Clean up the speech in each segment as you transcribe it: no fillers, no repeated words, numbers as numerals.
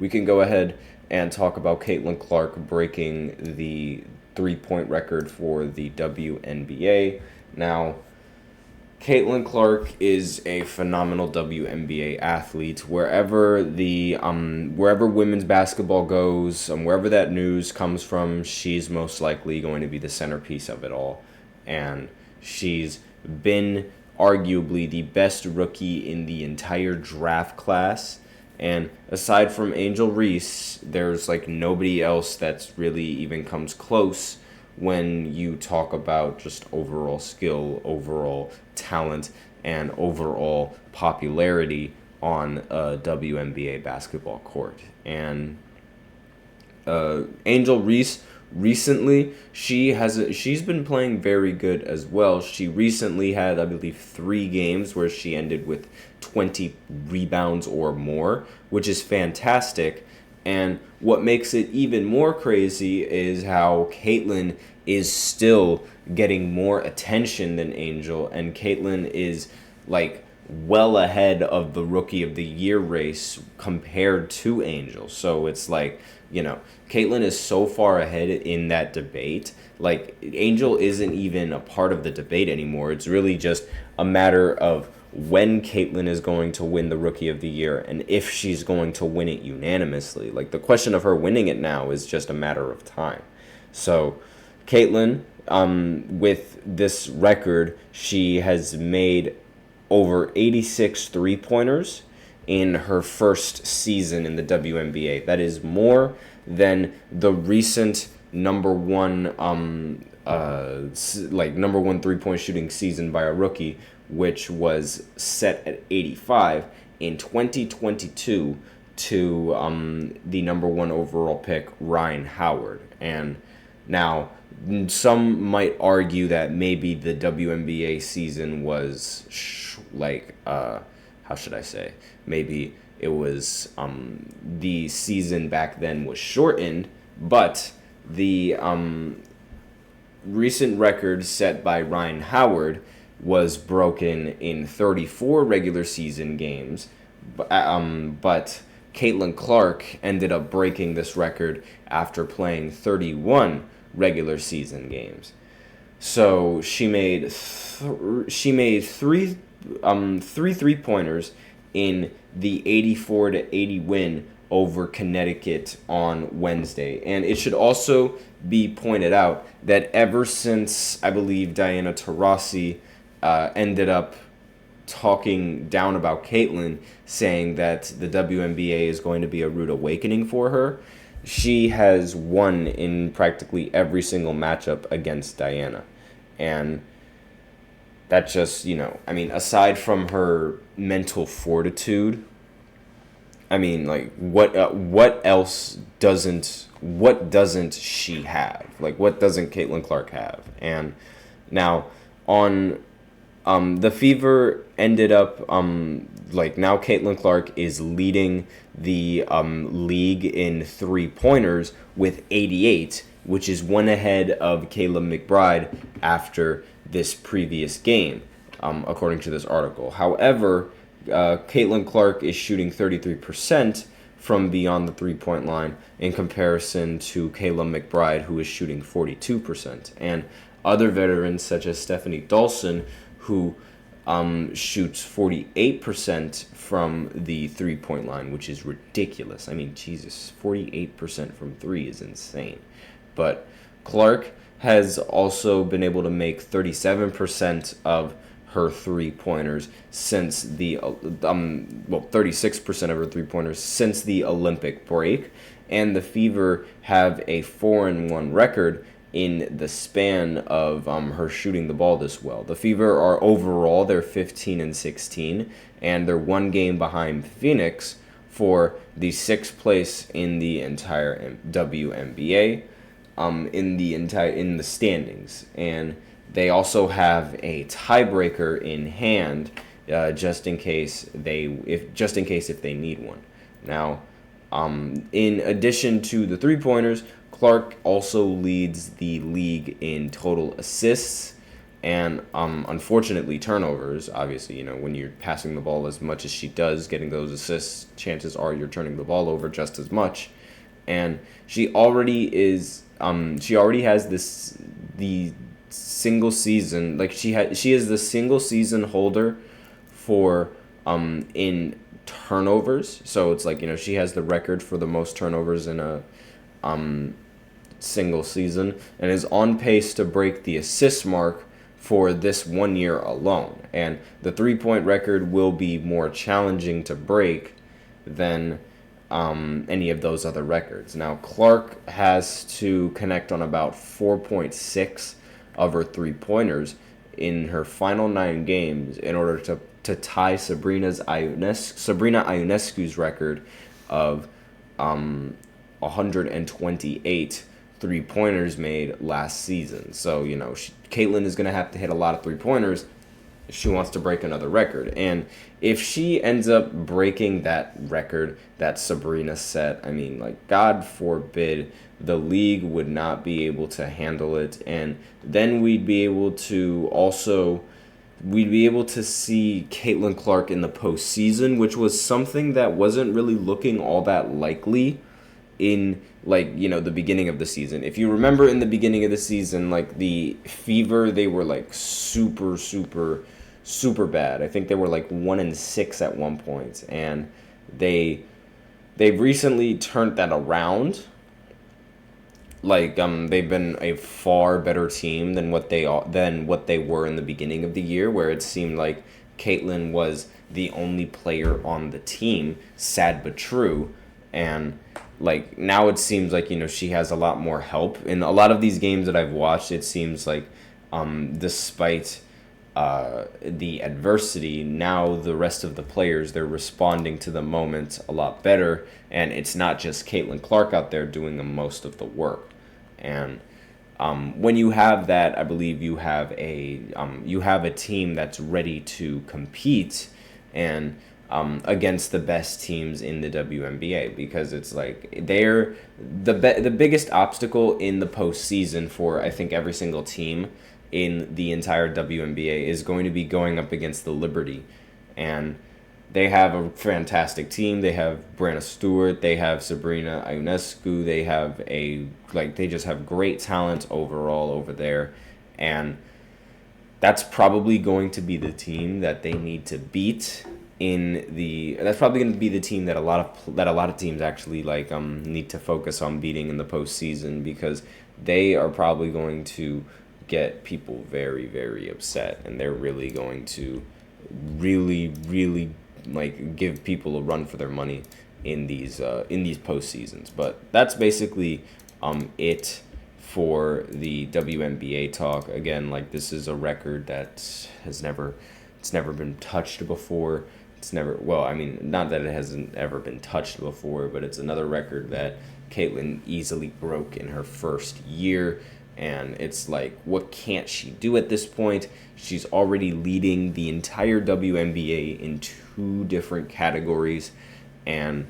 we can go ahead and talk about Caitlin Clark breaking the three-point record for the WNBA. Now, Caitlin Clark is a phenomenal WNBA athlete. Wherever women's basketball goes, wherever that news comes from, she's most likely going to be the centerpiece of it all. And she's been arguably the best rookie in the entire draft class. And aside from Angel Reese, there's nobody else that's really even comes close when you talk about just overall skill, overall talent, and overall popularity on a WNBA basketball court. And Angel Reese recently, she's been playing very good as well. She recently had, I believe, 3 games where she ended with 20 rebounds or more, which is fantastic. And what makes it even more crazy is how Caitlin is still getting more attention than Angel, and Caitlin is well ahead of the Rookie of the Year race compared to Angel. So it's Caitlin is so far ahead in that debate. Angel isn't even a part of the debate anymore. It's really just a matter of when Caitlin is going to win the Rookie of the Year and if she's going to win it unanimously. The question of her winning it now is just a matter of time. So Caitlin, with this record, she has made over 86 three-pointers in her first season in the WNBA. That is more than the recent number one three-point shooting season by a rookie, which was set at 85 in 2022 to the number 1 overall pick, Ryan Howard. And now, some might argue that maybe the WNBA season was how should I say? Maybe it was the season back then was shortened, but the recent record set by Ryan Howard was broken in 34 regular season games, but Caitlin Clark ended up breaking this record after playing 31 regular season games. So she made three three-pointers in the 84-80 win over Connecticut on Wednesday. And it should also be pointed out that ever since, I believe, Diana Taurasi ended up talking down about Caitlin, saying that the WNBA is going to be a rude awakening for her, she has won in practically every single matchup against Diana. And that just, aside from her mental fortitude, what else doesn't she have? What doesn't Caitlin Clark have? And now, on the Fever ended up, now Caitlin Clark is leading the league in three-pointers with 88, which is one ahead of Kayla McBride after this previous game, according to this article. However, Caitlin Clark is shooting 33% from beyond the three-point line in comparison to Kayla McBride, who is shooting 42%. And other veterans, such as Stephanie Dawson, who shoots 48% from the three-point line, which is ridiculous. Jesus, 48% from three is insane. But Clark has also been able to make 37% of her three-pointers since the 36% of her three-pointers since the Olympic break, and the Fever have a 4-1 record in the span of her shooting the ball this well. The Fever are overall, they're 15-16, and they're one game behind Phoenix for the 6th place in the entire WNBA, in the standings. And they also have a tiebreaker in hand, just in case if they need one. Now, in addition to the three-pointers, Clark also leads the league in total assists, And unfortunately, turnovers, obviously, when you're passing the ball as much as she does, getting those assists, chances are you're turning the ball over just as much. And she already has the single season, like she is the single season holder for in turnovers. So it's like, she has the record for the most turnovers in a single season, and is on pace to break the assist mark for this 1 year alone. And the 3-point record will be more challenging to break than any of those other records. Now, Clark has to connect on about 4.6 of her 3-pointers in her final 9 games in order to tie Sabrina Ionescu's record of 128 3-pointers made last season. So, Caitlin is going to have to hit a lot of 3-pointers if she wants to break another record. And if she ends up breaking that record that Sabrina set, God forbid, the league would not be able to handle it. And then we'd be able to see Caitlin Clark in the postseason, which was something that wasn't really looking all that likely in the beginning of the season. If you remember, in the beginning of the season, the Fever, they were super, super, super bad. I think they were 1-6 at one point, and they've recently turned that around. They've been a far better team than what they were in the beginning of the year, where it seemed like Caitlin was the only player on the team. Sad but true. And now it seems like, she has a lot more help. In a lot of these games that I've watched, it seems like despite the adversity, now the rest of the players, they're responding to the moment a lot better, and it's not just Caitlin Clark out there doing the most of the work. And when you have that, I believe you have a team that's ready to compete and against the best teams in the WNBA, because it's they're the biggest obstacle in the postseason for, I think, every single team in the entire WNBA is going to be going up against the Liberty. And they have a fantastic team. They have Brianna Stewart, they have Sabrina Ionescu, they just have great talent overall over there. And that's probably going to be the team that they need to beat that's probably going to be the team that a lot of teams actually need to focus on beating in the postseason, because they are probably going to get people very, very upset, and they're really going to really, really give people a run for their money in these postseasons. But that's basically it for the WNBA talk. Again, this is a record that it's never been touched before. Not that it hasn't ever been touched before, but it's another record that Caitlin easily broke in her first year. And it's what can't she do at this point? She's already leading the entire WNBA in 2 different categories. And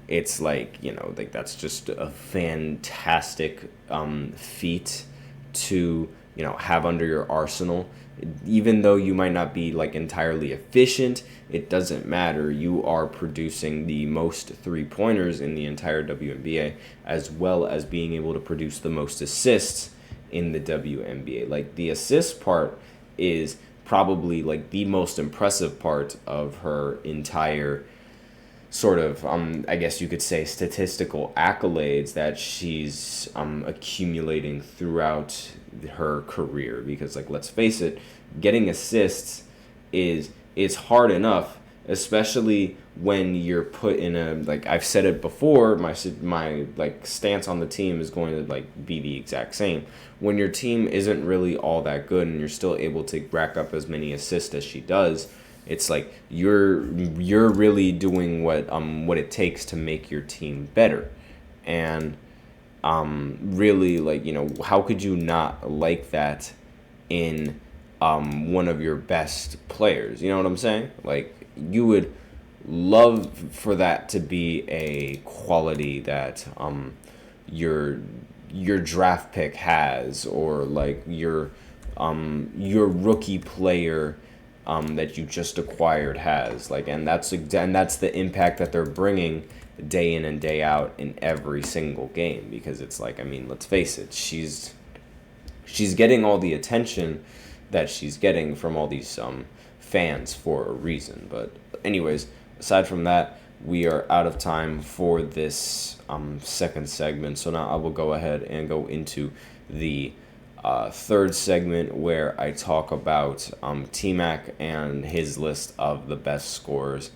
it's that's just a fantastic feat to, have under your arsenal. Even though you might not be entirely efficient, it doesn't matter. You are producing the most 3-pointers in the entire WNBA, as well as being able to produce the most assists in the WNBA. The assist part is probably the most impressive part of her entire sort of, I guess you could say, statistical accolades that she's accumulating throughout her career. Because let's face it, getting assists is hard enough, especially when you're put in a, I've said it before, my stance on the team is going to be the exact same. When your team isn't really all that good and you're still able to rack up as many assists as she does, it's you're really doing what it takes to make your team better. And really, how could you not like that in one of your best players? You know what I'm saying? You would love for that to be a quality that your draft pick has, or your your rookie player that you just acquired has. Like, and that's the impact that they're bringing day in and day out in every single game, because it's like, I mean, let's face it, she's getting all the attention that she's getting from all these fans for a reason. But anyways, aside from that, we are out of time for this second segment. So now I will go ahead and go into the third segment, where I talk about T-Mac and his list of the best scorers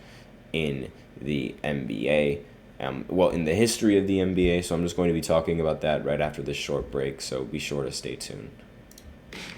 in the NBA. In the history of the NBA. So I'm just going to be talking about that right after this short break. So be sure to stay tuned.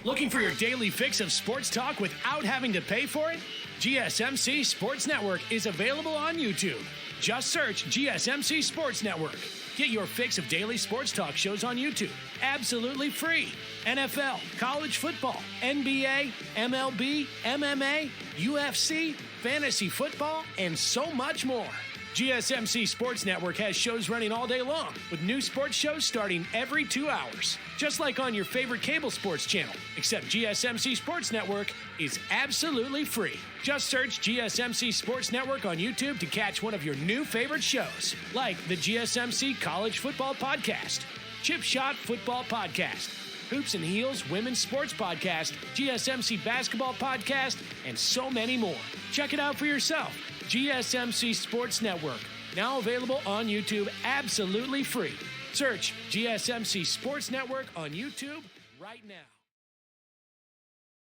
Looking for your daily fix of sports talk without having to pay for it? GSMC Sports Network is available on YouTube. Just search GSMC Sports Network. Get your fix of daily sports talk shows on YouTube, absolutely free. NFL, college football, NBA, MLB, MMA, UFC, fantasy football, and so much more. GSMC Sports Network has shows running all day long, with new sports shows starting every 2 hours. Just like on your favorite cable sports channel, except GSMC Sports Network is absolutely free. Just search GSMC Sports Network on YouTube to catch one of your new favorite shows, like the GSMC College Football Podcast, Chip Shot Football Podcast, Hoops and Heels Women's Sports Podcast, GSMC Basketball Podcast, and so many more. Check it out for yourself. GSMC Sports Network, now available on YouTube absolutely free. Search GSMC Sports Network on YouTube right now.